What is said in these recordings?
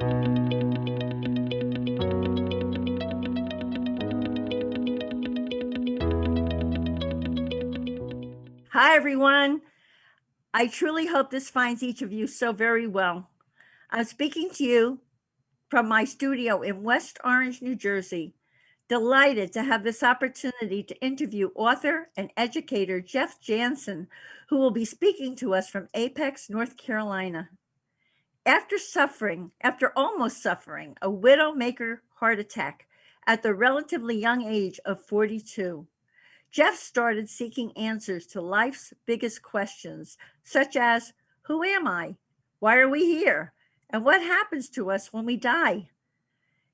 Hi, everyone. I truly hope this finds each of you so very well. I'm speaking to you from my studio in West Orange, New Jersey. Delighted to have this opportunity to interview author and educator Jeff Janssen, who will be speaking to us from Apex, North Carolina. After almost suffering a widowmaker heart attack at the relatively young age of 42, Jeff started seeking answers to life's biggest questions, such as, who am I? Why are we here? And what happens to us when we die?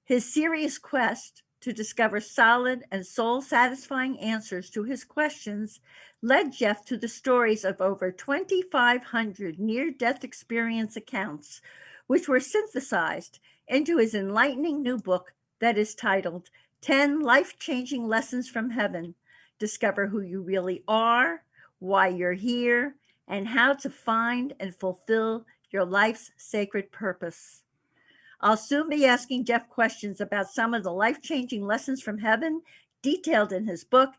His serious quest to discover solid and soul satisfying answers to his questions led Jeff to the stories of over 2,500 near death experience accounts, which were synthesized into his enlightening new book that is titled 10 Life Changing Lessons from Heaven. Discover who you really are, why you're here, and how to find and fulfill your life's sacred purpose. I'll soon be asking Jeff questions about some of the life-changing lessons from heaven detailed in his book,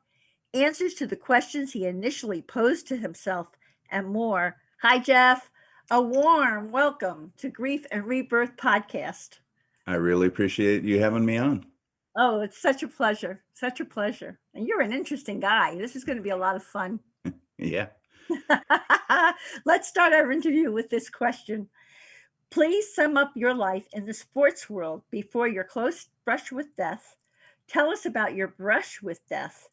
answers to the questions he initially posed to himself, and more. Hi, Jeff. A warm welcome to Grief and Rebirth podcast. I really appreciate you having me on. Oh, it's such a pleasure. Such a pleasure. And you're an interesting guy. This is going to be a lot of fun. Yeah. Let's start our interview with this question. Please sum up your life in the sports world before your close brush with death. Tell us about your brush with death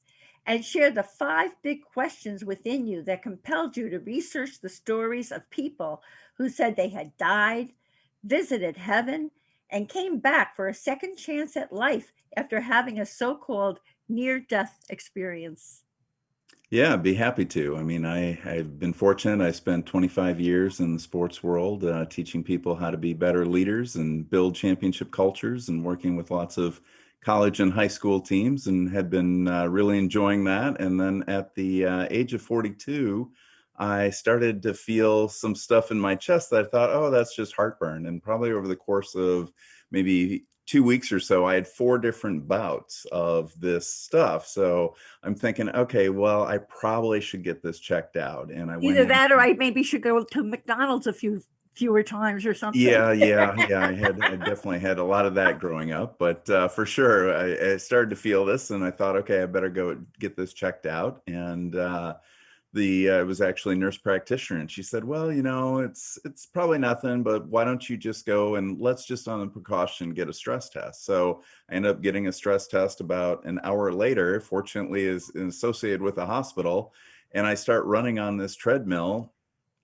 and share the 5 big questions within you that compelled you to research the stories of people who said they had died, visited heaven, and came back for a second chance at life after having a so-called near-death experience. Yeah, I'd be happy to. I mean, I've been fortunate. I spent 25 years in the sports world teaching people how to be better leaders and build championship cultures and working with lots of college and high school teams and had been really enjoying that. And then at the age of 42, I started to feel some stuff in my chest that I thought, oh, that's just heartburn. And probably over the course of maybe 2 weeks or so, I had 4 different bouts of this stuff. So I'm thinking, okay, well, I probably should get this checked out. And I went Either in. that or I maybe should go to McDonald's a fewer times or something. Yeah. I definitely had a lot of that growing up, but for sure, I started to feel this, and I thought, okay, I better go get this checked out. And it was actually a nurse practitioner, and she said, well, it's probably nothing, but why don't you just go and let's just on the precaution get a stress test. So I ended up getting a stress test about an hour later. Fortunately, is associated with a hospital, and I start running on this treadmill.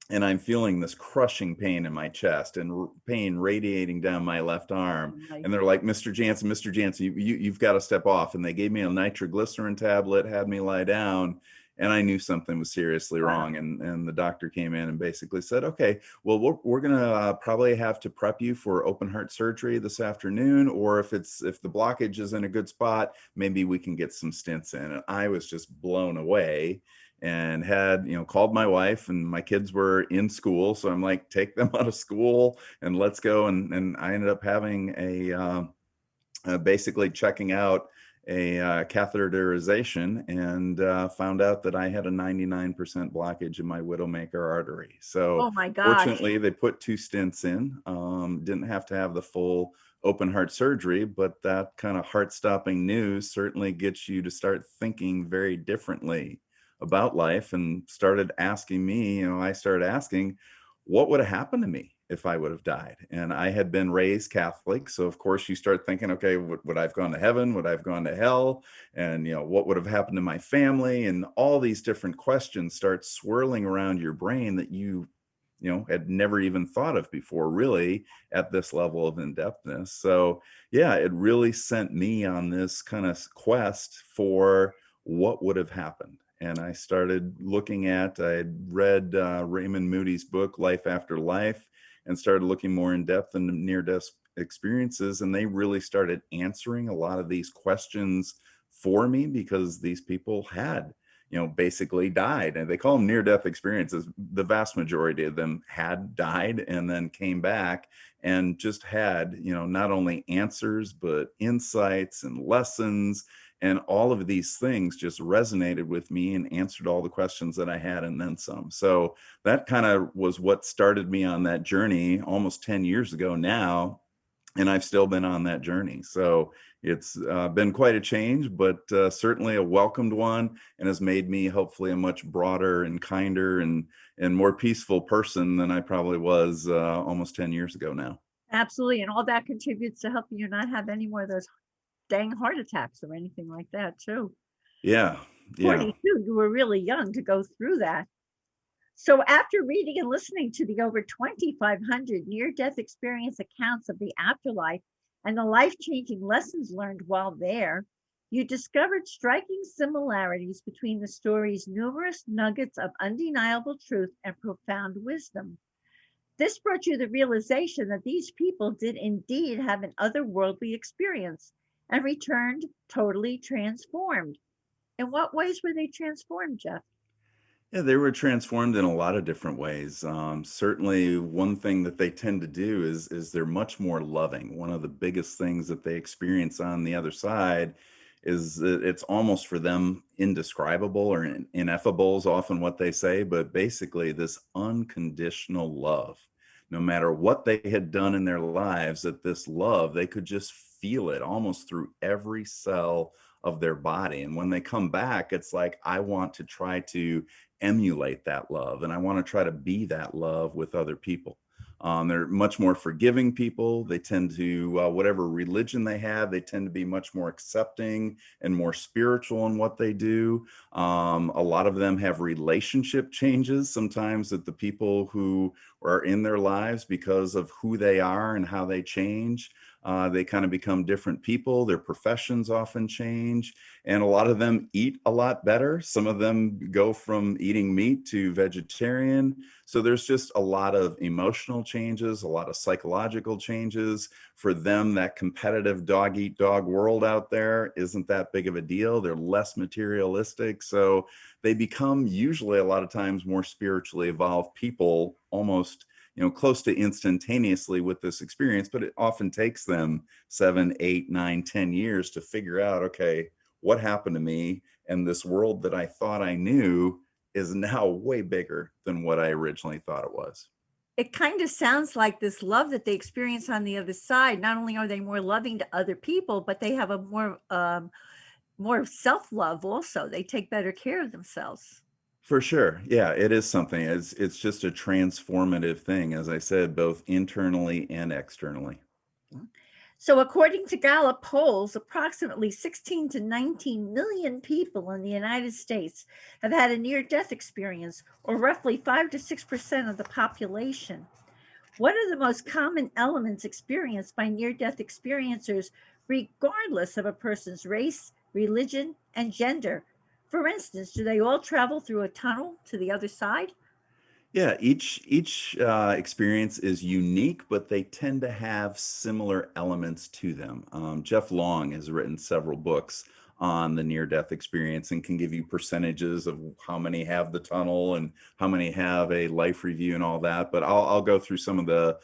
And I'm feeling this crushing pain in my chest and pain radiating down my left arm. And they're like, Mr. Janssen, you've got to step off. And they gave me a nitroglycerin tablet, had me lie down, and I knew something was seriously wrong. And the doctor came in and basically said, okay, well, we're going to probably have to prep you for open heart surgery this afternoon, or if the blockage is in a good spot, maybe we can get some stents in. And I was just blown away and had, called my wife, and my kids were in school. So I'm like, take them out of school and let's go. And I ended up having basically checking out a catheterization and found out that I had a 99% blockage in my widowmaker artery. So Oh my gosh. Fortunately, they put 2 stents in. Didn't have to have the full open heart surgery, but that kind of heart-stopping news certainly gets you to start thinking very differently about life, and started asking me, I started asking, what would have happened to me if I would have died? And I had been raised Catholic. So of course you start thinking, okay, would I have gone to heaven? Would I have gone to hell? And, what would have happened to my family? And all these different questions start swirling around your brain that you had never even thought of before, really, at this level of in-depthness. So yeah, it really sent me on this kind of quest for what would have happened. And I started I had read Raymond Moody's book, Life After Life, and started looking more in depth into near-death experiences. And they really started answering a lot of these questions for me, because these people had, basically died. And they call them near-death experiences. The vast majority of them had died and then came back and just had, not only answers, but insights and lessons. And all of these things just resonated with me and answered all the questions that I had and then some. So that kind of was what started me on that journey almost 10 years ago now. And I've still been on that journey. So it's been quite a change, but certainly a welcomed one, and has made me hopefully a much broader and kinder and more peaceful person than I probably was almost 10 years ago now. Absolutely. And all that contributes to helping you not have any more of those dang heart attacks or anything like that, too. Yeah. Yeah. 42, you were really young to go through that. So, after reading and listening to the over 2,500 near death experience accounts of the afterlife and the life changing lessons learned while there, you discovered striking similarities between the story's numerous nuggets of undeniable truth and profound wisdom. This brought you the realization that these people did indeed have an otherworldly experience and returned totally transformed. In what ways were they transformed, Jeff? Yeah, they were transformed in a lot of different ways. Certainly, one thing that they tend to do is they're much more loving. One of the biggest things that they experience on the other side is that it's almost for them indescribable or ineffable is often what they say, but basically this unconditional love. No matter what they had done in their lives, that this love, they could just feel it almost through every cell of their body. And when they come back, it's like, I want to try to emulate that love and I want to try to be that love with other people. They're much more forgiving people. They tend to, whatever religion they have, they tend to be much more accepting and more spiritual in what they do. A lot of them have relationship changes sometimes that the people who are in their lives, because of who they are and how they change, they kind of become different people. Their professions often change, and a lot of them eat a lot better. Some of them go from eating meat to vegetarian. So there's just a lot of emotional changes, a lot of psychological changes. For them, that competitive dog eat dog world out there isn't that big of a deal. They're less materialistic. So they become usually a lot of times more spiritually evolved people, almost close to instantaneously with this experience. But it often takes them 7, 8, 9, 10 years to figure out, okay, what happened to me? And this world that I thought I knew is now way bigger than what I originally thought it was. It kind of sounds like this love that they experience on the other side. Not only are they more loving to other people, but they have a more self-love also. They take better care of themselves. For sure. Yeah, it is something. It's just a transformative thing, as I said, both internally and externally. So, according to Gallup polls, approximately 16 to 19 million people in the United States have had a near death experience, or roughly 5 to 6% of the population. What are the most common elements experienced by near death experiencers, regardless of a person's race, religion, and gender? For instance, do they all travel through a tunnel to the other side? Yeah, each experience is unique, but they tend to have similar elements to them. Jeff Long has written several books on the near-death experience and can give you percentages of how many have the tunnel and how many have a life review and all that. But I'll go through some of the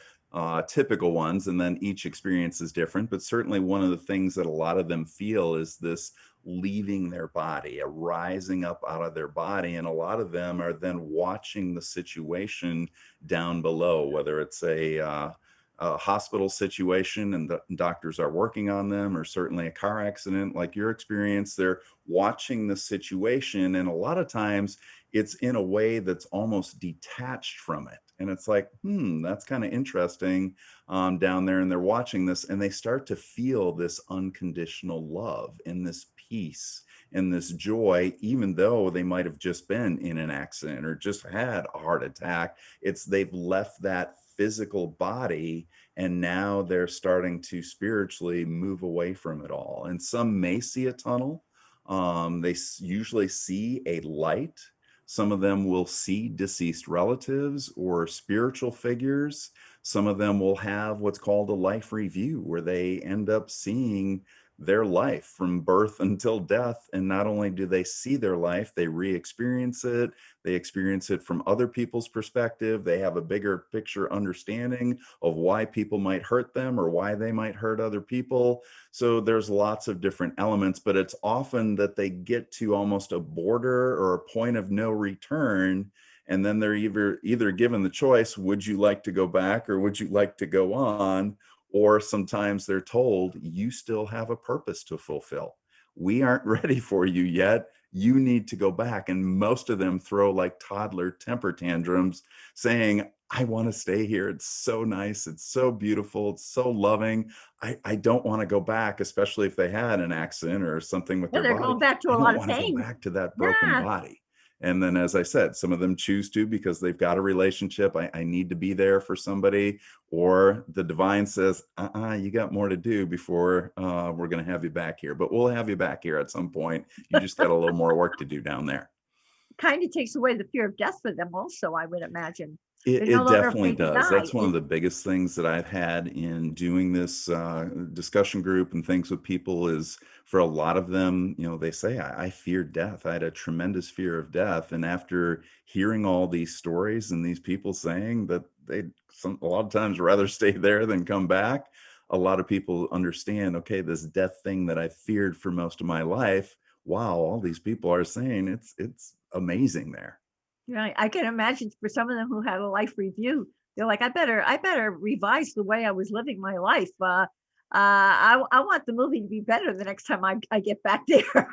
typical ones, and then each experience is different. But certainly, one of the things that a lot of them feel is this leaving their body, a rising up out of their body. And a lot of them are then watching the situation down below, whether it's a hospital situation and the doctors are working on them, or certainly a car accident like your experience. They're watching the situation. And a lot of times it's in a way that's almost detached from it. And it's like, that's kind of interesting down there. And they're watching this and they start to feel this unconditional love and this peace and this joy, even though they might have just been in an accident or just had a heart attack. It's they've left that physical body and now they're starting to spiritually move away from it all. And some may see a tunnel. They usually see a light. Some of them will see deceased relatives or spiritual figures. Some of them will have what's called a life review, where they end up seeing their life from birth until death. And not only do they see their life, they re-experience it. They experience it from other people's perspective. They have a bigger picture understanding of why people might hurt them or why they might hurt other people. So there's lots of different elements, but it's often that they get to almost a border or a point of no return. And then they're either given the choice, would you like to go back or would you like to go on? Or sometimes they're told, you still have a purpose to fulfill. We aren't ready for you yet. You need to go back. And most of them throw like toddler temper tantrums saying, I want to stay here. It's so nice. It's so beautiful. It's so loving. I don't want to go back, especially if they had an accident or something with Yeah, their they're body. going back to I a don't lot of want to go pain. back to that broken Yeah. body. And then, as I said, some of them choose to because they've got a relationship. I need to be there for somebody. Or the divine says, you got more to do before we're going to have you back here. But we'll have you back here at some point. You just got a little more work to do down there. Kind of takes away the fear of death for them also, I would imagine. They're It, no it longer definitely afraid to does. die. That's one of the biggest things that I've had in doing this discussion group and things with people is for a lot of them, they say, I feared death. I had a tremendous fear of death. And after hearing all these stories and these people saying that a lot of times rather stay there than come back, a lot of people understand, okay, this death thing that I feared for most of my life, wow, all these people are saying it's amazing there. Right. I can imagine for some of them who had a life review, they're like, I better revise the way I was living my life. I want the movie to be better the next time I get back there.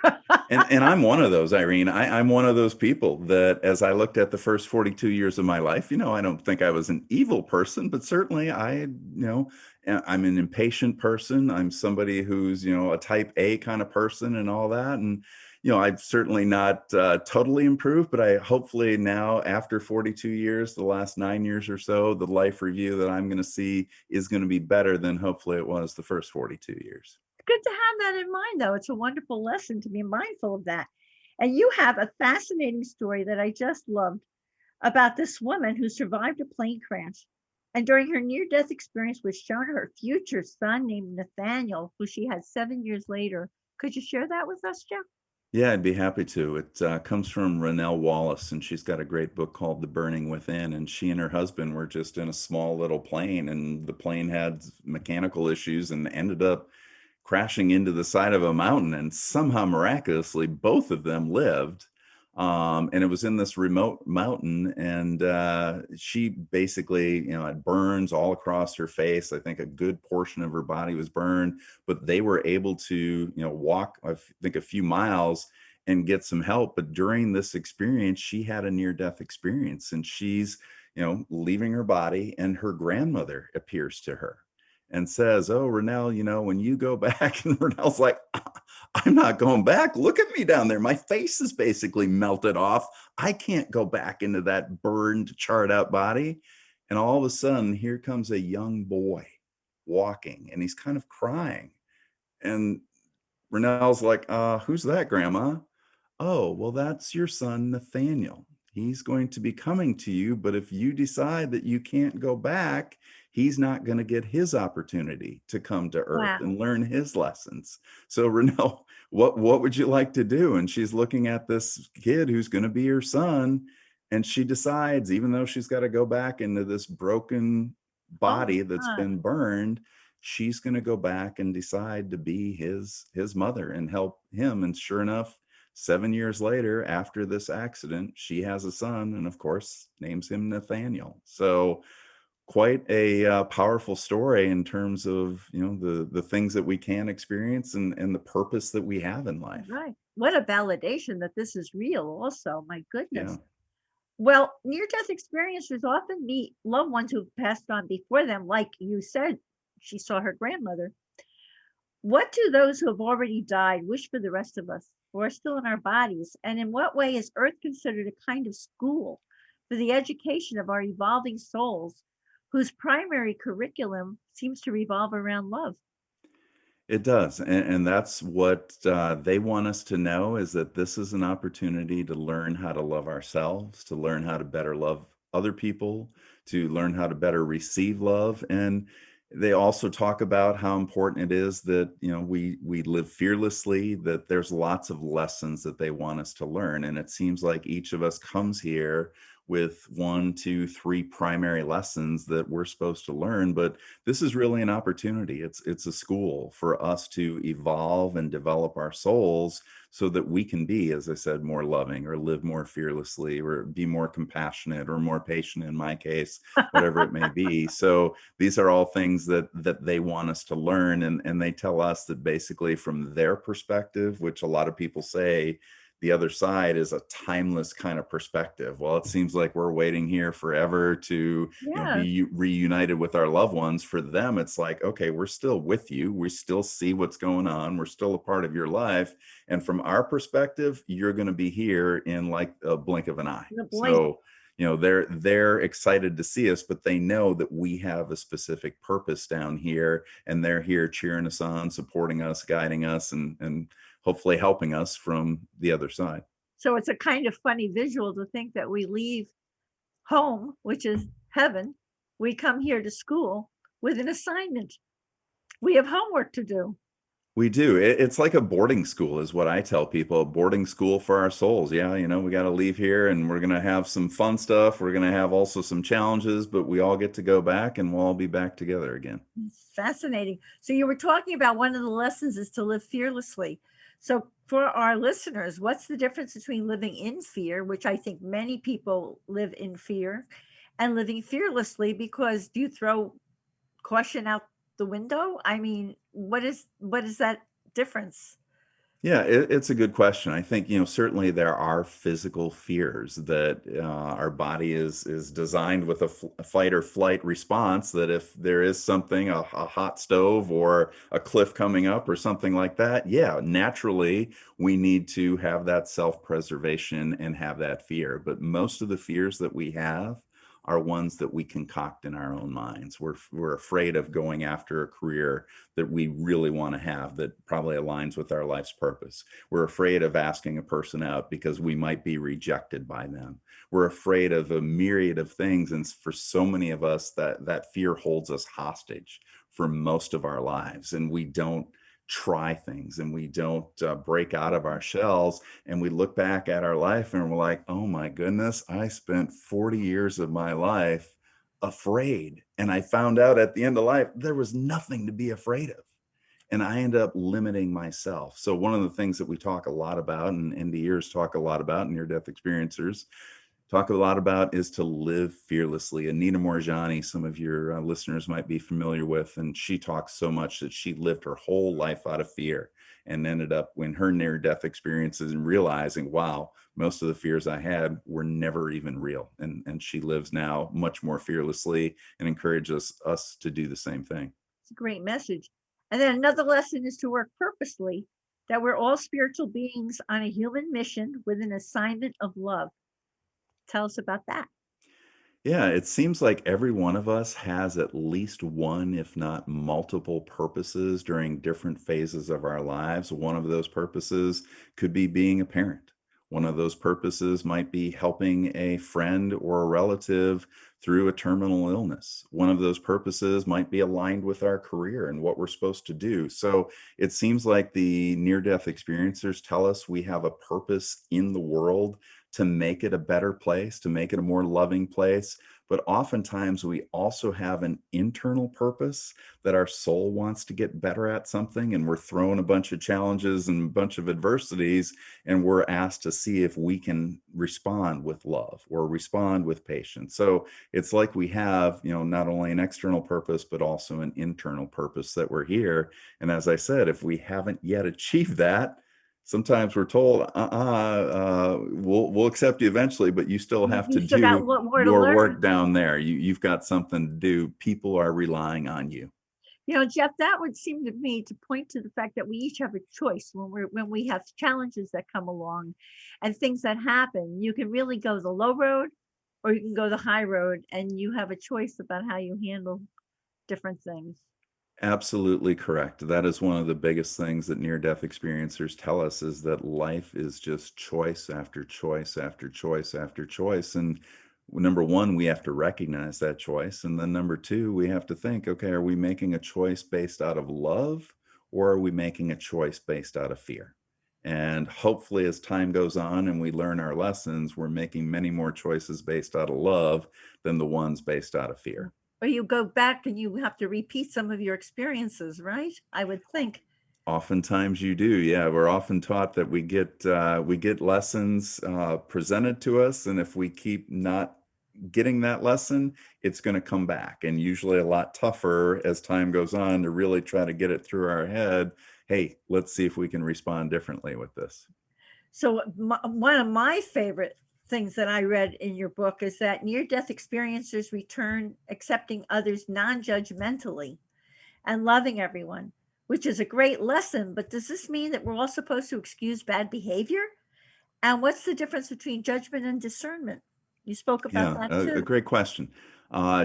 And I'm one of those, Irene. I'm one of those people that as I looked at the first 42 years of my life, I don't think I was an evil person, but certainly I'm an impatient person. I'm somebody who's, a type A kind of person and all that. And, I've certainly not totally improved, but I hopefully now after 42 years, the last 9 years or so, the life review that I'm going to see is going to be better than hopefully it was the first 42 years. Good to have that in mind, though. It's a wonderful lesson to be mindful of that. And you have a fascinating story that I just loved about this woman who survived a plane crash. And during her near death experience was shown her future son named Nathaniel, who she had 7 years later. Could you share that with us, Jeff? Yeah, I'd be happy to. It comes from Renelle Wallace, and she's got a great book called The Burning Within. And she and her husband were just in a small little plane, and the plane had mechanical issues and ended up crashing into the side of a mountain. And somehow, miraculously, both of them lived. And it was in this remote mountain, and she basically, had burns all across her face. I think a good portion of her body was burned, but they were able to, walk, I think, a few miles and get some help. But during this experience, she had a near-death experience, and she's, leaving her body, and her grandmother appears to her and says, "Oh, Renelle, when you go back," and Renelle's like, "I'm not going back. Look at me down there. My face is basically melted off. I can't go back into that burned, charred out body." And all of a sudden, here comes a young boy walking, and he's kind of crying. And Renelle's like, "Who's that, Grandma?" "Oh, well, that's your son, Nathaniel. He's going to be coming to you, but if you decide that you can't go back, he's not going to get his opportunity to come to Earth Wow. and learn his lessons. So, Renelle, what would you like to do?" And she's looking at this kid who's going to be her son, and she decides, even though she's got to go back into this broken Oh my body that's God. been burned, she's going to go back and decide to be his mother and help him. And sure enough, 7 years later, after this accident, she has a son, and of course, names him Nathaniel. So, quite a powerful story in terms of the things that we can experience and the purpose that we have in life. Right. What a validation that this is real, also. My Yeah. goodness. Well, near death experiences often meet loved ones who've passed on before them. Like you said, she saw her grandmother. What do those who have already died wish for the rest of us who are still in our bodies? And in what way is Earth considered a kind of school for the education of our evolving souls, whose primary curriculum seems to revolve around love? It does, and that's what they want us to know, is that this is an opportunity to learn how to love ourselves, to learn how to better love other people, to learn how to better receive love. And They also talk about how important it is that, we live fearlessly, that there's lots of lessons that they want us to learn. And it seems like each of us comes here with one, two, three primary lessons that we're supposed to learn. But this is really an opportunity. It's a school for us to evolve and develop our souls so that we can be, as I said, more loving, or live more fearlessly, or be more compassionate, or more patient in my case, whatever it may be. So these are all things that they want us to learn, and they tell us that basically from their perspective, which a lot of people say the other side is a timeless kind of perspective. Well, it seems like we're waiting here forever to, Yes. be reunited with our loved ones. For them, it's like, okay, we're still with you, we still see what's going on, we're still a part of your life, and from our perspective, you're going to be here in like a blink of an eye. The blink. So they're excited to see us, but they know that we have a specific purpose down here, and they're here cheering us on, supporting us, guiding us, and hopefully helping us from the other side. So it's a kind of funny visual to think that we leave home, which is heaven. We come here to school with an assignment. We have homework to do. We do. It's like a boarding school, is what I tell people, a boarding school for our souls. Yeah, we got to leave here and we're going to have some fun stuff. We're going to have also some challenges, but we all get to go back and we'll all be back together again. Fascinating. So you were talking about one of the lessons is to live fearlessly. So for our listeners, what's the difference between living in fear, which I think many people live in fear, and living fearlessly? Because do you throw caution out the window? I mean, what is that difference? Yeah, it's a good question. I think, certainly there are physical fears that our body is designed with a fight or flight response. That if there is something, a hot stove or a cliff coming up or something like that, yeah, naturally we need to have that self-preservation and have that fear. But most of the fears that we have are ones that we concoct in our own minds. We're afraid of going after a career that we really want to have, that probably aligns with our life's purpose. We're afraid of asking a person out because we might be rejected by them. We're afraid of a myriad of things, and for so many of us, that fear holds us hostage for most of our lives, and we don't try things, and we don't break out of our shells, and we look back at our life and we're like, oh my goodness, I spent 40 years of my life afraid, and I found out at the end of life there was nothing to be afraid of, and I end up limiting myself. So one of the things that we talk a lot about, and NDErs talk a lot about, near death experiencers talk a lot about, is to live fearlessly. Anita Morjani, some of your listeners might be familiar with, and she talks so much that she lived her whole life out of fear and ended up in her near death experiences and realizing, wow, most of the fears I had were never even real. And she lives now much more fearlessly and encourages us to do the same thing. It's a great message. And then another lesson is to work purposely, that we're all spiritual beings on a human mission with an assignment of love. Tell us about that. Yeah, it seems like every one of us has at least one, if not multiple purposes during different phases of our lives. One of those purposes could be being a parent. One of those purposes might be helping a friend or a relative through a terminal illness. One of those purposes might be aligned with our career and what we're supposed to do. So it seems like the near death experiencers tell us we have a purpose in the world to make it a better place, to make it a more loving place. But oftentimes we also have an internal purpose that our soul wants to get better at something. And we're thrown a bunch of challenges and a bunch of adversities, and we're asked to see if we can respond with love or respond with patience. So it's like we have, not only an external purpose, but also an internal purpose that we're here. And as I said, if we haven't yet achieved that, sometimes we're told, we'll accept you eventually, but you still have You to still got do more to your learn. work down there. You've got something to do. People are relying on you. Jeff, that would seem to me to point to the fact that we each have a choice when we have challenges that come along and things that happen. You can really go the low road or you can go the high road, and you have a choice about how you handle different things. Absolutely correct. That is one of the biggest things that near-death experiencers tell us, is that life is just choice after choice after choice after choice. And number one, we have to recognize that choice. And then number two, we have to think, okay, are we making a choice based out of love, or are we making a choice based out of fear? And hopefully, as time goes on and we learn our lessons, we're making many more choices based out of love than the ones based out of fear. Or you go back and you have to repeat some of your experiences, right? I would think. Oftentimes you do, yeah. We're often taught that we get lessons presented to us, and if we keep not getting that lesson, it's going to come back, and usually a lot tougher as time goes on to really try to get it through our head. Hey, let's see if we can respond differently with this. So one of my favorite things that I read in your book is that near-death experiencers return accepting others non-judgmentally and loving everyone, which is a great lesson. But does this mean that we're all supposed to excuse bad behavior? And what's the difference between judgment and discernment? You spoke about Yeah, that a too. great question.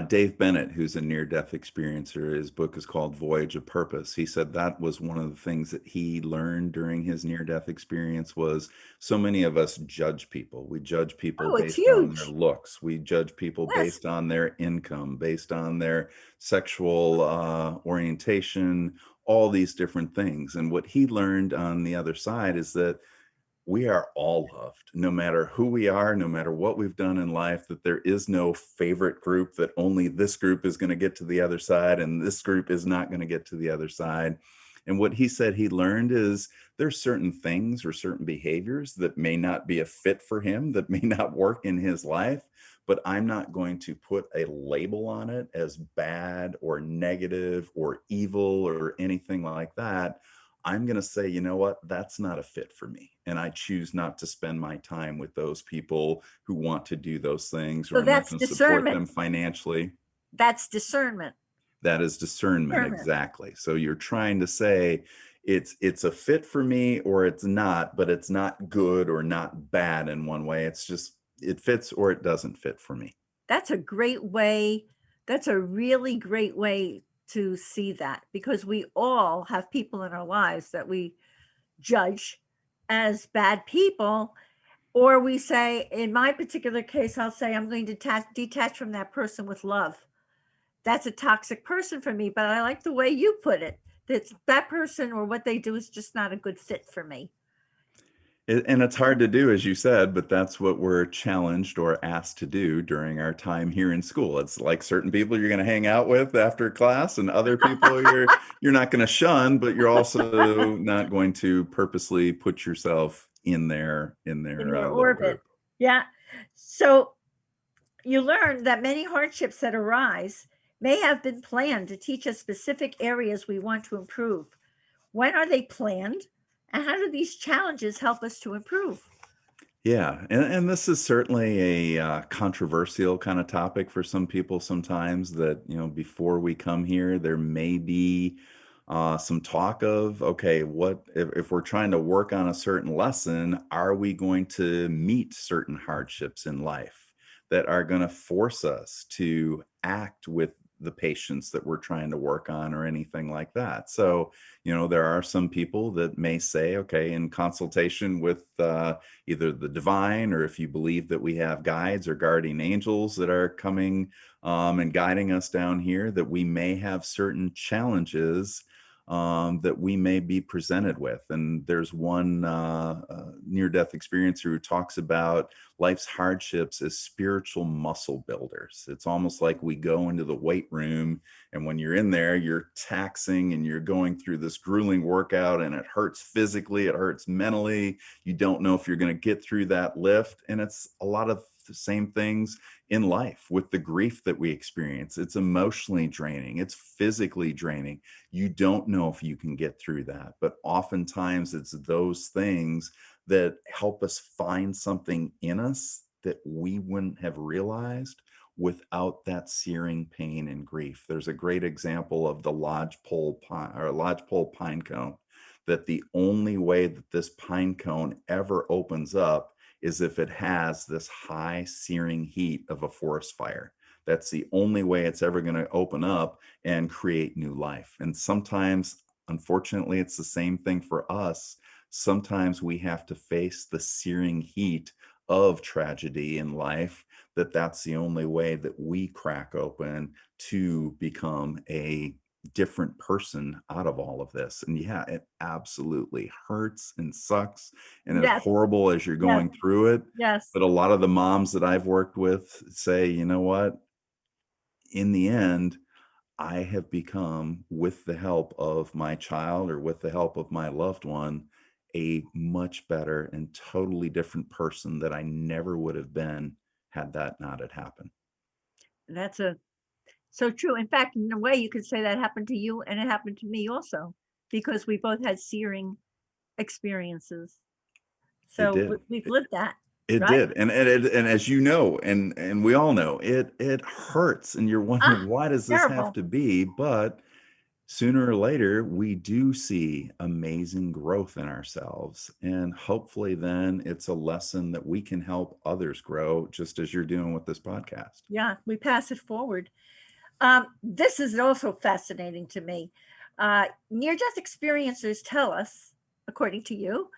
Dave Bennett, who's a near-death experiencer, his book is called Voyage of Purpose. He said that was one of the things that he learned during his near-death experience was so many of us judge people. We judge people Oh, it's based on their huge. looks. We judge people Yes. based on their income, based on their sexual orientation, all these different things. And what he learned on the other side is that we are all loved no matter who we are, no matter what we've done in life, that there is no favorite group, that only this group is going to get to the other side and this group is not going to get to the other side. And what he said he learned is there's certain things or certain behaviors that may not be a fit for him, that may not work in his life, but I'm not going to put a label on it as bad or negative or evil or anything like that. I'm going to say, you know what, that's not a fit for me. And I choose not to spend my time with those people who want to do those things, or So I'm not that's going to support discernment. them financially. That's discernment. That is discernment, Discernment. exactly. So you're trying to say it's a fit for me or it's not, but it's not good or not bad in one way. It's just it fits or it doesn't fit for me. That's a great way. That's a really great way to see that, because we all have people in our lives that we judge as bad people, or we say, in my particular case, I'll say, I'm going to detach from that person with love. That's a toxic person for me, but I like the way you put it. That person or what they do is just not a good fit for me. And it's hard to do, as you said, but that's what we're challenged or asked to do during our time here in school. It's like certain people you're going to hang out with after class, and other people you're not going to shun, but you're also not going to purposely put yourself in In their their little orbit. group. Yeah. So you learn that many hardships that arise may have been planned to teach us specific areas we want to improve. When are they planned? And how do these challenges help us to improve? Yeah, and this is certainly a controversial kind of topic for some people sometimes that, you know, before we come here, there may be some talk of, okay, what if we're trying to work on a certain lesson, are we going to meet certain hardships in life that are going to force us to act with the patience that we're trying to work on or anything like that? So, you know, there are some people that may say, okay, in consultation with either the divine, or if you believe that we have guides or guardian angels that are coming and guiding us down here, that we may have certain challenges that we may be presented with. And there's one near-death experiencer who talks about life's hardships as spiritual muscle builders. It's almost like we go into the weight room, and when you're in there, you're taxing and you're going through this grueling workout, and it hurts physically, it hurts mentally. You don't know if you're going to get through that lift. And it's a lot of the same things in life with the grief that we experience. It's emotionally draining, it's physically draining. You don't know if you can get through that. But oftentimes it's those things that help us find something in us that we wouldn't have realized without that searing pain and grief. There's a great example of the lodgepole pine cone, that the only way that this pine cone ever opens up is if it has this high searing heat of a forest fire. That's the only way it's ever going to open up and create new life. And sometimes, unfortunately, it's the same thing for us. Sometimes we have to face the searing heat of tragedy in life, that's the only way that we crack open to become a different person out of all of this. And yeah, it absolutely hurts and sucks and is Yes, horrible as you're yes, going through it. yes. But a lot of the moms that I've worked with say, you know what? In the end, I have become, with the help of my child or with the help of my loved one, a much better and totally different person that I never would have been had that not had happened. That's so true. In fact, in a way, you could say that happened to you and it happened to me also, because we both had searing experiences. It So did. we've lived that, It right? did, and as you know, and we all know, it hurts, and you're Ah, wondering, "Why does this have terrible. to be?" But sooner or later, we do see amazing growth in ourselves, and hopefully then it's a lesson that we can help others grow, just as you're doing with this podcast. Yeah, we pass it forward. This is also fascinating to me. Near-death experiencers tell us, according to you,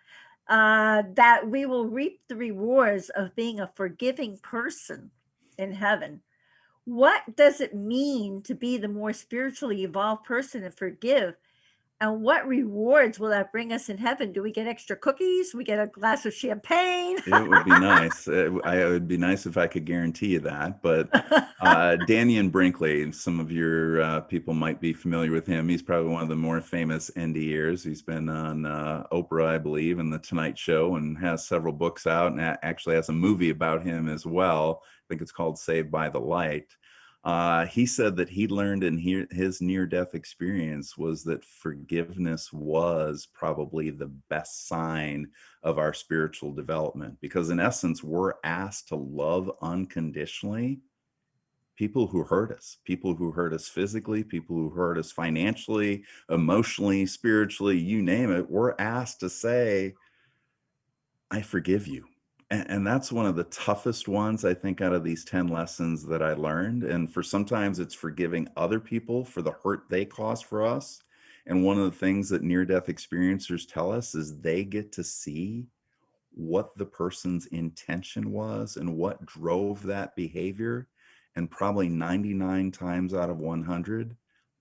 that we will reap the rewards of being a forgiving person in heaven. What does it mean to be the more spiritually evolved person and forgive? And what rewards will that bring us in heaven? Do we get extra cookies? We get a glass of champagne? It would be nice. It would be nice if I could guarantee you that. But Daniel Brinkley, some of your people might be familiar with him. He's probably one of the more famous NDErs. He's been on Oprah, I believe, and The Tonight Show, and has several books out, and actually has a movie about him as well. I think it's called Saved by the Light. He said that he learned in his near-death experience was that forgiveness was probably the best sign of our spiritual development, because in essence we're asked to love unconditionally people who hurt us physically, people who hurt us financially, emotionally, spiritually, you name it. We're asked to say, I forgive you. And that's one of the toughest ones, I think, out of these 10 lessons that I learned. And for sometimes it's forgiving other people for the hurt they caused for us. And one of the things that near death experiencers tell us is they get to see what the person's intention was and what drove that behavior. And probably 99 times out of 100,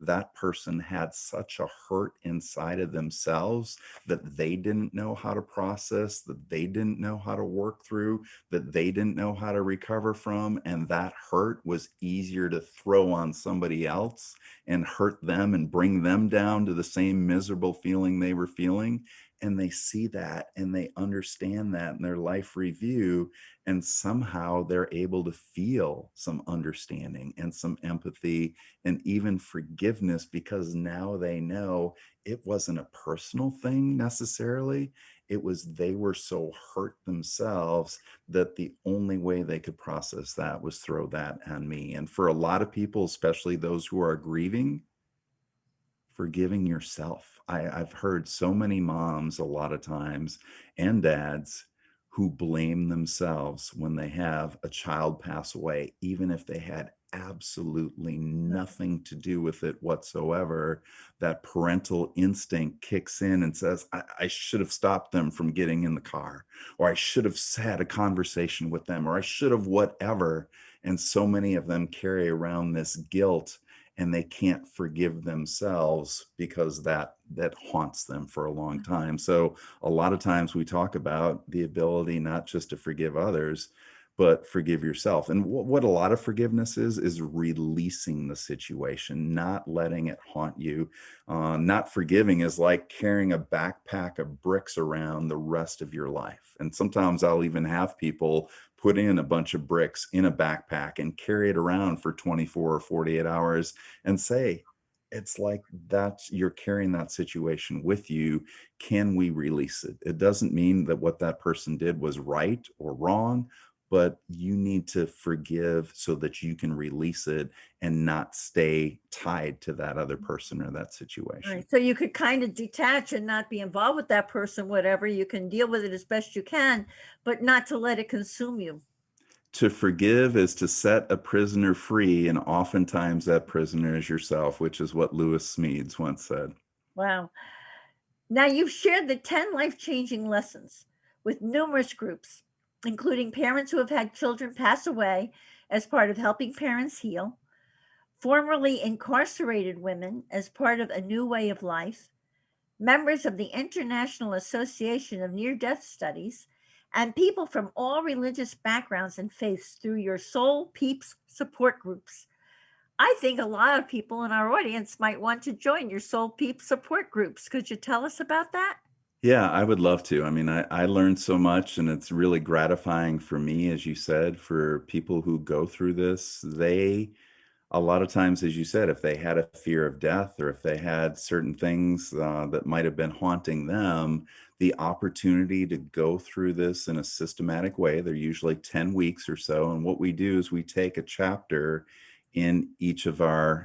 that person had such a hurt inside of themselves that they didn't know how to process, that they didn't know how to work through, that they didn't know how to recover from. And that hurt was easier to throw on somebody else and hurt them and bring them down to the same miserable feeling they were feeling. And they see that and they understand that in their life review, and somehow they're able to feel some understanding and some empathy and even forgiveness, because now they know it wasn't a personal thing necessarily. It was they were so hurt themselves that the only way they could process that was throw that on me. And for a lot of people, especially those who are grieving, forgiving yourself. I've heard so many moms a lot of times and dads who blame themselves when they have a child pass away, even if they had absolutely nothing to do with it whatsoever. That parental instinct kicks in and says, I should have stopped them from getting in the car, or I should have had a conversation with them, or I should have whatever. And so many of them carry around this guilt, and they can't forgive themselves because that haunts them for a long time. So a lot of times we talk about the ability not just to forgive others, but forgive yourself. And what a lot of forgiveness is releasing the situation, not letting it haunt you. Not forgiving is like carrying a backpack of bricks around the rest of your life. And sometimes I'll even have people put in a bunch of bricks in a backpack and carry it around for 24 or 48 hours and say, it's like that you're carrying that situation with you. Can we release it? It doesn't mean that what that person did was right or wrong, but you need to forgive so that you can release it and not stay tied to that other person or that situation. Right. So you could kind of detach and not be involved with that person, whatever. You can deal with it as best you can, but not to let it consume you. To forgive is to set a prisoner free, and oftentimes that prisoner is yourself, which is what Lewis Smedes once said. Wow. Now you've shared the 10 life-changing lessons with numerous groups. including parents who have had children pass away as part of helping parents heal, formerly incarcerated women as part of a new way of life, members of the International Association of Near Death Studies, and people from all religious backgrounds and faiths through your Soul Peeps support groups. I think a lot of people in our audience might want to join your Soul Peeps support groups. Could you tell us about that? Yeah, I would love to. I mean, I learned so much, and it's really gratifying for me, as you said, for people who go through this. A lot of times, as you said, if they had a fear of death or if they had certain things that might have been haunting them, the opportunity to go through this in a systematic way, they're usually 10 weeks or so. And what we do is we take a chapter in each of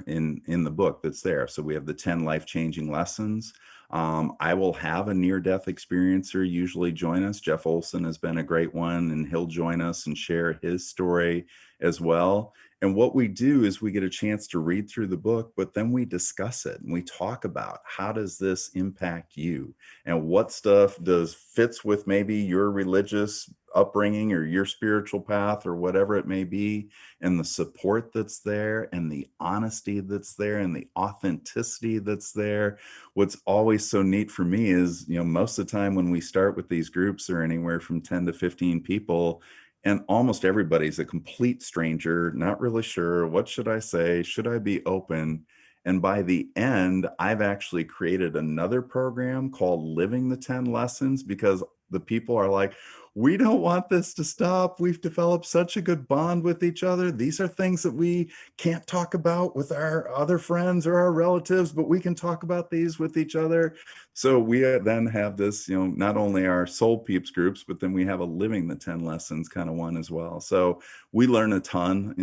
in the book that's there. So we have the 10 life-changing lessons. I will have a near-death experiencer usually join us. Jeff Olson has been a great one, and he'll join us and share his story as well. And what we do is we get a chance to read through the book, but then we discuss it and we talk about how does this impact you and what stuff does fits with maybe your religious upbringing or your spiritual path or whatever it may be, and the support that's there and the honesty that's there and the authenticity that's there. What's always so neat for me is, most of the time when we start with these groups are anywhere from 10 to 15 people, and almost everybody's a complete stranger, not really sure, what should I say? Should I be open? And by the end, I've actually created another program called Living the 10 Lessons, because the people are like, we don't want this to stop. We've developed such a good bond with each other. These are things that we can't talk about with our other friends or our relatives, but we can talk about these with each other. So we then have this, not only our Soul Peeps groups, but then we have a Living the 10 Lessons kind of one as well. So we learn a ton,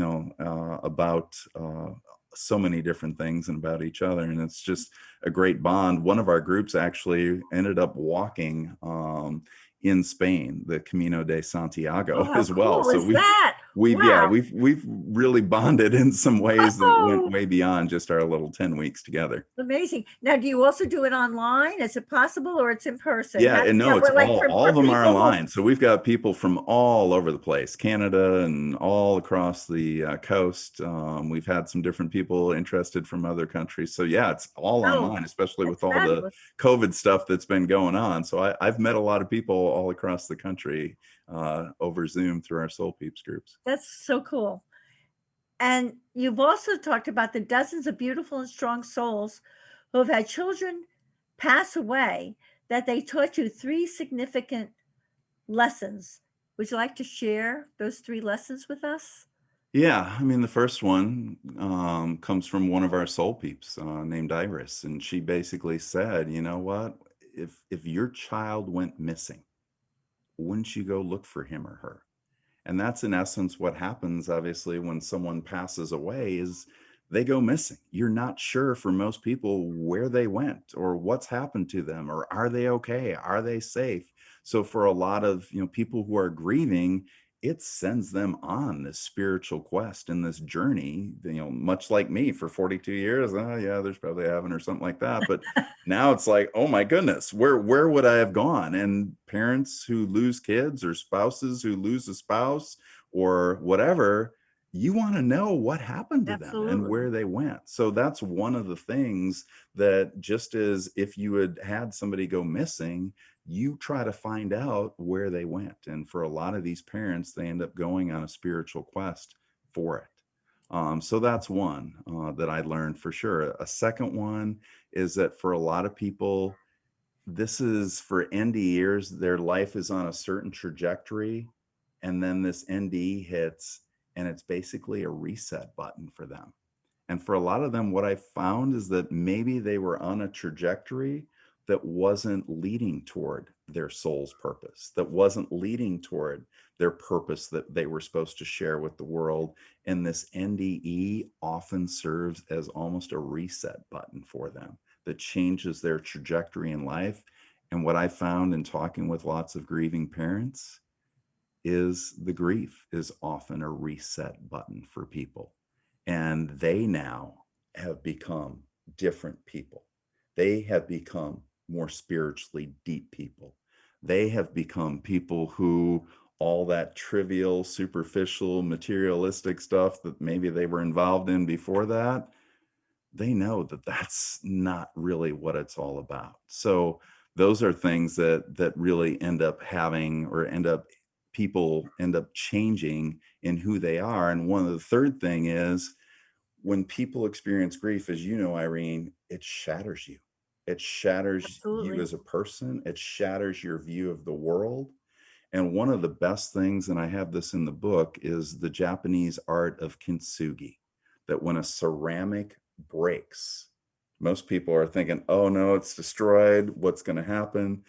about so many different things and about each other. And it's just a great bond. One of our groups actually ended up walking in Spain, the Camino de Oh, Santiago how as well. cool So is that? yeah, Wow. we've really bonded in some ways that went Oh, way beyond just our little 10 weeks together. amazing. Now, do you also do it online? Is it possible or it's in person? Yeah, and no, it's We're like all for of them are people who, online. So we've got people from all over the place, Canada and all across the coast. We've had some different people interested from other countries. So yeah, it's all oh, online, especially with that's all the fabulous. COVID stuff that's been going on. So I've met a lot of people all across the country over Zoom through our Soul Peeps groups. That's so cool. And you've also talked about the dozens of beautiful and strong souls who have had children pass away, that they taught you three significant lessons. Would you like to share those three lessons with us? Yeah, I mean, the first one comes from one of our Soul Peeps named Iris, and she basically said, "You know what? If your child went missing, wouldn't you go look for him or her?" And that's in essence what happens, obviously, when someone passes away is they go missing. You're not sure for most people where they went or what's happened to them or are they okay? Are they safe? So for a lot of, people who are grieving, it sends them on this spiritual quest and this journey, much like me for 42 years. Oh yeah, there's probably heaven or something like that. But now it's like, oh my goodness, where would I have gone? And parents who lose kids or spouses who lose a spouse or whatever, you want to know what happened to them and Absolutely. where they went. So that's one of the things that, just as if you had had somebody go missing, you try to find out where they went. And for a lot of these parents, they end up going on a spiritual quest for it. So that's one that I learned for sure. A second one is that for a lot of people, this is for ND years, their life is on a certain trajectory. And then this ND hits, and it's basically a reset button for them. And for a lot of them, what I found is that maybe they were on a trajectory that wasn't leading toward their soul's purpose, that wasn't leading toward their purpose that they were supposed to share with the world. And this NDE often serves as almost a reset button for them that changes their trajectory in life. And what I found in talking with lots of grieving parents is the grief is often a reset button for people. And they now have become different people. They have become more spiritually deep people. They have become people who all that trivial, superficial, materialistic stuff that maybe they were involved in before that, they know that that's not really what it's all about. So those are things that really end up having, or end up, people end up changing in who they are. And one of the third thing is, when people experience grief, as you know, Irene, it shatters you. It shatters you Absolutely. as a person. It shatters your view of the world. And one of the best things, and I have this in the book, is the Japanese art of kintsugi. That when a ceramic breaks, most people are thinking, oh no, it's destroyed. What's going to happen?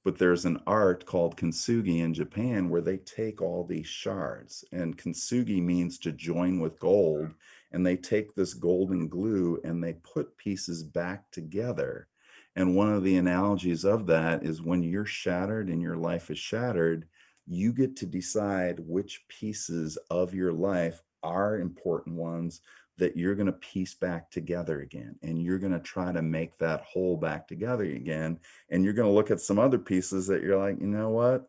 But there's an art called kintsugi in Japan where they take all these shards, and kintsugi means to join with gold. And they take this golden glue and they put pieces back together. And one of the analogies of that is, when you're shattered and your life is shattered, you get to decide which pieces of your life are important ones that you're going to piece back together again. And you're going to try to make that whole back together again. And you're going to look at some other pieces that you're like, you know what?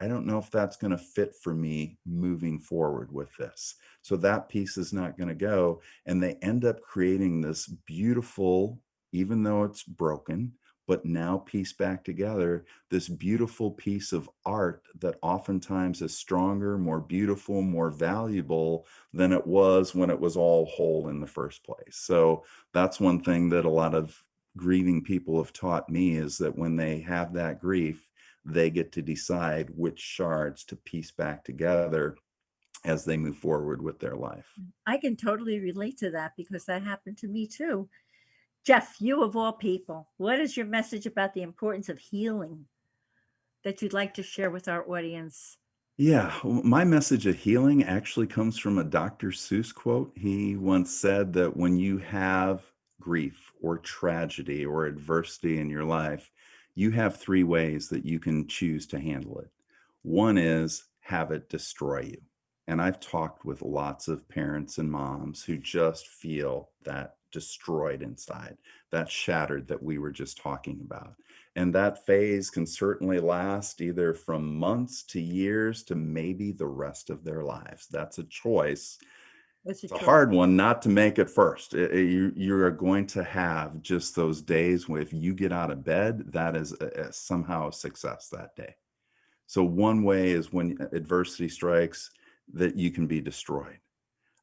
I don't know if that's going to fit for me moving forward with this. So that piece is not going to go. And they end up creating this beautiful, even though it's broken, but now pieced back together, this beautiful piece of art that oftentimes is stronger, more beautiful, more valuable than it was when it was all whole in the first place. So that's one thing that a lot of grieving people have taught me, is that when they have that grief, they get to decide which shards to piece back together as they move forward with their life. I can totally relate to that because that happened to me too. Jeff, you of all people, what is your message about the importance of healing that you'd like to share with our audience? Yeah, my message of healing actually comes from a Dr. Seuss quote. He once said that when you have grief or tragedy or adversity in your life, you have three ways that you can choose to handle it. One is have it destroy you. And I've talked with lots of parents and moms who just feel that destroyed inside, that shattered that we were just talking about. And that phase can certainly last either from months to years to maybe the rest of their lives. That's a choice. What's a It's a choice? hard one not to make it first. You are going to have just those days where, if you get out of bed, that is somehow a success that day. So one way is, when adversity strikes, that you can be destroyed.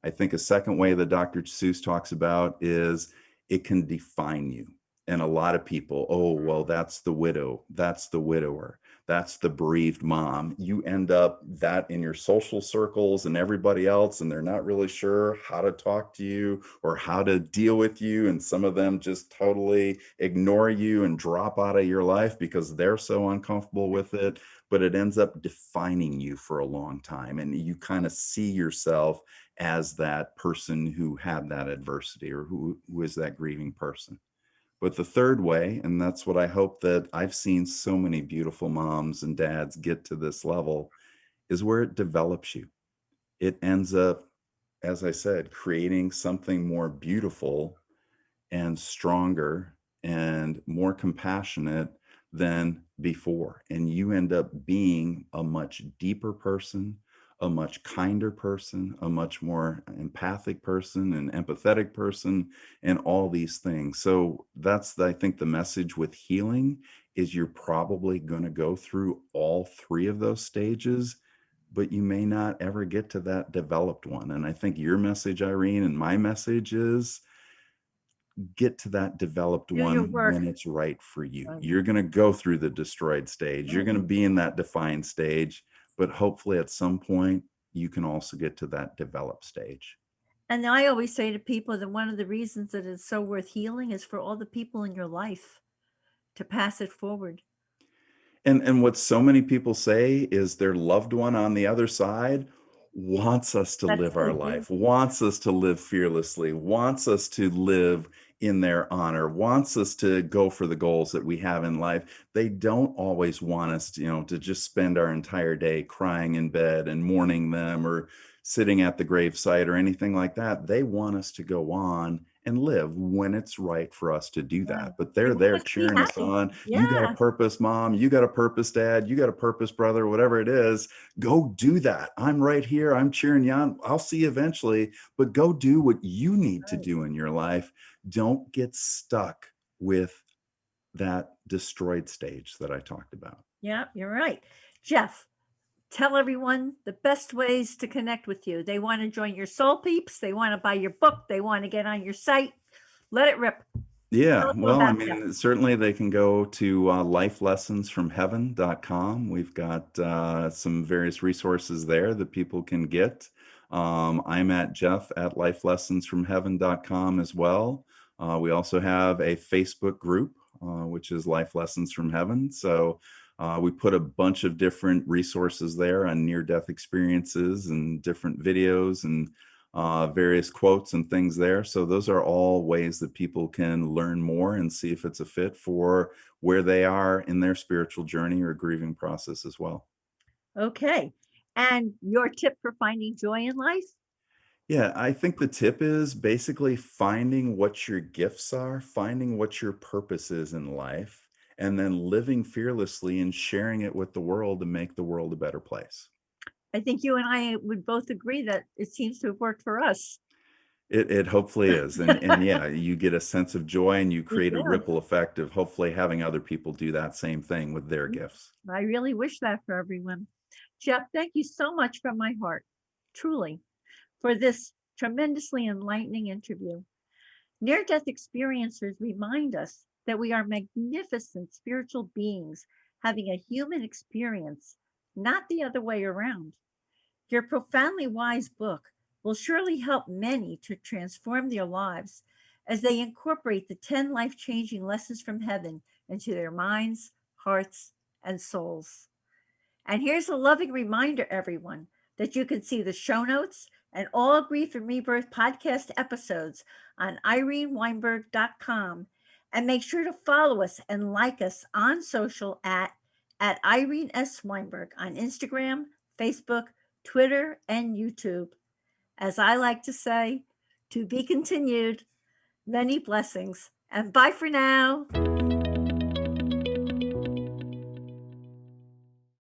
I think a second way that Dr. Seuss talks about is it can define you. And a lot of people, oh, well, that's the widow, that's the widower, that's the bereaved mom. You end up that in your social circles and everybody else, and they're not really sure how to talk to you or how to deal with you. And some of them just totally ignore you and drop out of your life because they're so uncomfortable with it. But it ends up defining you for a long time. And you kind of see yourself as that person who had that adversity, or who is that grieving person. But the third way, and that's what I hope that I've seen so many beautiful moms and dads get to this level, is where it develops you. It ends up, as I said, creating something more beautiful and stronger and more compassionate than before. And you end up being a much deeper person, a much kinder person, a much more empathic person, an empathetic person, and all these things. So that's, I think, the message with healing is, you're probably going to go through all three of those stages, but you may not ever get to that developed one. And I think your message, Irene, and my message is, get to that developed Do your one work. when it's right for you. Right. You're going to go through the destroyed stage. You're Right. going to be in that defined stage, but hopefully at some point you can also get to that developed stage. And I always say to people that one of the reasons that it's so worth healing is for all the people in your life to pass it forward. And what so many people say is, their loved one on the other side wants us to That's live our so good. life, wants us to live fearlessly, wants us to live in their honor, wants us to go for the goals that we have in life. They don't always want us to, to just spend our entire day crying in bed and mourning them, or sitting at the gravesite or anything like that. They want us to go on and live when it's right for us to do Yeah. that. But We they're want there us to be cheering us happy. on. You got a Yeah. purpose, mom. You got a purpose, dad. You got a purpose, brother, whatever it is. Go do that. I'm right here. I'm cheering you on. I'll see you eventually, but go do what you need to Right. do in your life. Don't get stuck with that destroyed stage that I talked about. Yeah, you're right. Jeff, tell everyone the best ways to connect with you. They want to join your Soul Peeps. They want to buy your book. They want to get on your site. Let it rip. Tell Yeah, us all well, I about Jeff. mean, certainly they can go to lifelessonsfromheaven.com. We've got some various resources there that people can get. I'm at Jeff at lifelessonsfromheaven.com as well. We also have a Facebook group, which is Life Lessons from Heaven. So we put a bunch of different resources there on near-death experiences and different videos and various quotes and things there. So those are all ways that people can learn more and see if it's a fit for where they are in their spiritual journey or grieving process as well. Okay. And your tip for finding joy in life? Yeah, I think the tip is basically finding what your gifts are, finding what your purpose is in life, and then living fearlessly and sharing it with the world to make the world a better place. I think you and I would both agree that it seems to have worked for us. It hopefully is, and yeah, you get a sense of joy and you It create a does. ripple effect of hopefully having other people do that same thing with their Mm, gifts. I really wish that for everyone. Jeff, thank you so much from my heart, truly, for this tremendously enlightening interview. Near death experiencers remind us that we are magnificent spiritual beings having a human experience, not the other way around. Your profoundly wise book will surely help many to transform their lives as they incorporate the 10 life changing lessons from heaven into their minds, hearts, and souls. And here's a loving reminder, everyone, that you can see the show notes and all Grief and Rebirth podcast episodes on ireneweinberg.com. And make sure to follow us and like us on social at Irene S. Weinberg on Instagram, Facebook, Twitter, and YouTube. As I like to say, to be continued, many blessings. And bye for now.